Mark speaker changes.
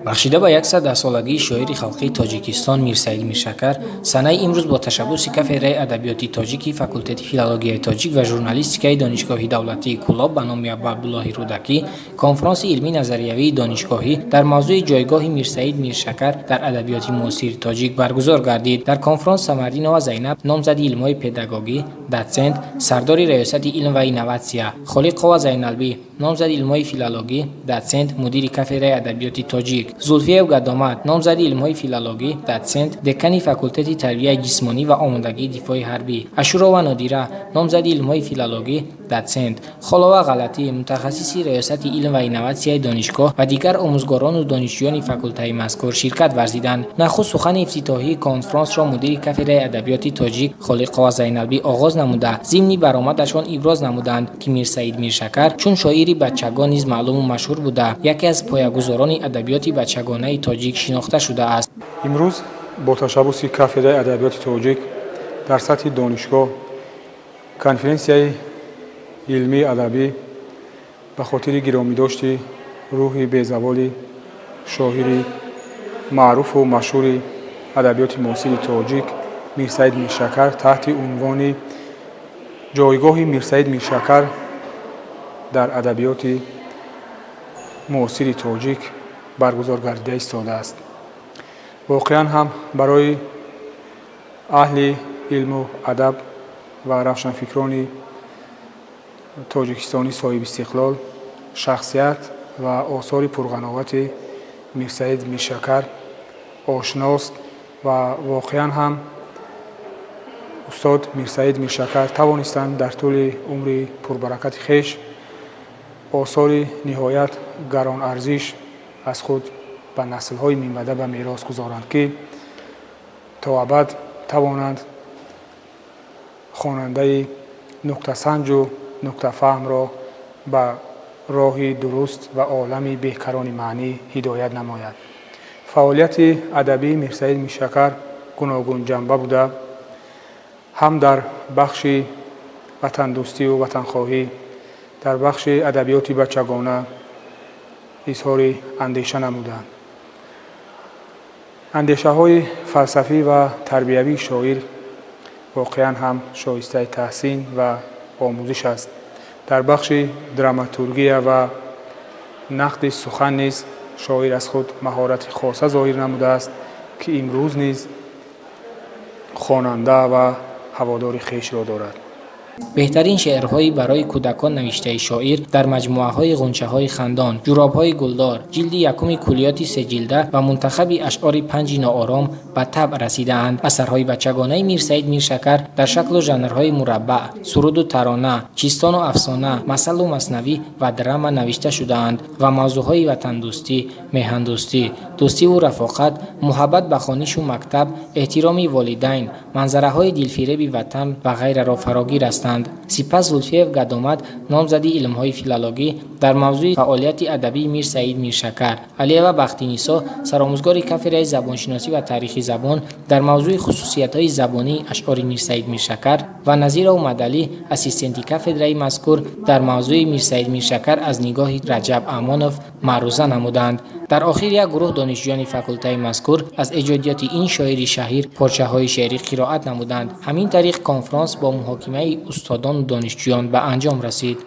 Speaker 1: бахшида ба 110 солагии шоири халқии Тоҷикистон Мирсаид Миршакар санаи имрӯз бо ташаббуси кафедраи адабиёти тоҷикӣ факултети филологияи тоҷик ва журналистикаи донишгоҳи давлатии Кӯлоб ба номи Абдуллоҳи Рӯдакӣ конфронси илмӣ назариявии донишгоҳӣ дар мавзӯи ҷойгоҳи Мирсаид Миршакар дар адабиёти муосири тоҷик баргузор гардид. Дар конфронс Самардинова Зайнаб, номзади илмҳои педагогӣ, доцент, сардори раёсати илм ва инноватсия, Холиқова Зайналбӣ, номзади илмҳои филологӣ, доцент, мудири кафедраи адабиёти тоҷик, Зулфиев Гадомат, номзади илмҳои филологӣ, доцент, декани факултети тарбияи ҷисмонӣ ва омодагии дифои ҳарбӣ, Ашурова Нодира, номзади илмҳои филологӣ, доцент, Холова Ғалатӣ, мутахассиси раёсати илм ва инноватсияи донишгоҳ ва дигар омӯзгорону донишҷӯёни факултаи мазкур ширкат варзиданд. Нахуст сухани ифтитоҳии конфронсро мудири кафедраи адабиёти тоҷик Холиқова Зайналбӣ оғоз намуда, зимни баромадашон иброз намуданд, ки Мирсаид Миршакар чун шоири бачагон низ маълуму машҳур буда, яке аз поягузорони адабиёти бачагонаи тоҷик шинохта шудааст.
Speaker 2: имрӯз бо ташаббуси кафедраи адабиёти тоҷик дар сатҳи донишгоҳ конференсияи илмии адабӣ ба хотири гиромидошти рӯҳи безаволи шоири маъруфу машҳури адабиёти муосири тоҷик Мирсаид Миршакар таҳти унвони ҷойгоҳи Мирсаид Миршакар дар адабиёти муосири тоҷик баргузор гардида истодааст. воқеан ҳам барои аҳли илму адаб ва равшанфикрони тоҷикистони соҳибистиқлол шахсият ва осори пурғановати Мирсаид Миршакар ошност ва воқеан ҳам устод Мирсаид Миршакар тавонистанд дар тӯли умри пурбаракати хеш осори ниҳоят гаронарзиш аз худ ба наслҳои минбаъда ба мерос гузоранд, ки то абад тавонанд хонандаи нуқтасанҷу нуқтафаҳмро ба роҳи дуруст ва олами беҳкарони маънӣ ҳидоят намояд. фаъолияти адабии Мирсаид Миршакар гуногунҷанба буда, ҳам дар бахши ватандӯстиву ватанхоҳӣ, дар бахши адабиёти бачагона изҳори андеша намуданд. андешаҳои фалсафӣ ва тарбиявии шоир воқеан ҳам шоистаи таҳсин ва омӯзиш аст. дар бахши драматургия ва нақди сухан низ шоир аз худ маҳорати хоса зоҳир намудааст, ки имрӯз низ хонанда ва ҳаводори хешро дорад.
Speaker 1: беҳтарин шеърҳои барои кӯдакон навиштаи шоир дар маҷмӯаҳои ғунчаҳои хандон, ҷурабҳои гулдор, ҷилди якуми куллиёти сеҷилда ва мунтахаби ашъори панҷи ноором ба табъ расидаанд. асарҳои бачагонаи Мирсаид Миршакар дар шаклу жанрҳои мураббаъ, суруду тарона, чистону афсона, масалу маснавӣ ва драма навишта шудаанд ва мавзӯъҳои ватандӯстӣ, меҳандӯстӣ, дӯстиву рафоқат, муҳаббат ба хонишу мактаб, эҳтироми волидайн, манзараҳои дилфиреби ватан ва ғайраро фарогир ҳастанд. сипас Зулфиев Гадомат, номзади илмҳои филологӣ, дар мавзӯи фаъолияти адабии Мирсаид Миршакар, Алиева Бахтинисо, саромӯзгори кафедраи забоншиносӣ ва таърихи забон, дар мавзӯи хусусиятҳои забонии ашъори Мирсаид Миршакар ва Назира Умадалӣ, ассистенти кафедраи мазкур, дар мавзӯи Мирсаид Миршакар аз нигоҳи Раҷаб Амонов маъруза намуданд. дар охир як гурӯҳ донишҷӯёни факултаи мазкур аз эҷодиёти ин шоири шаҳир порчаҳои шеърӣ қироат намуданд. ҳамин тариқ конфронс бо муҳокимаи устодону донишҷӯён ба анҷом расид.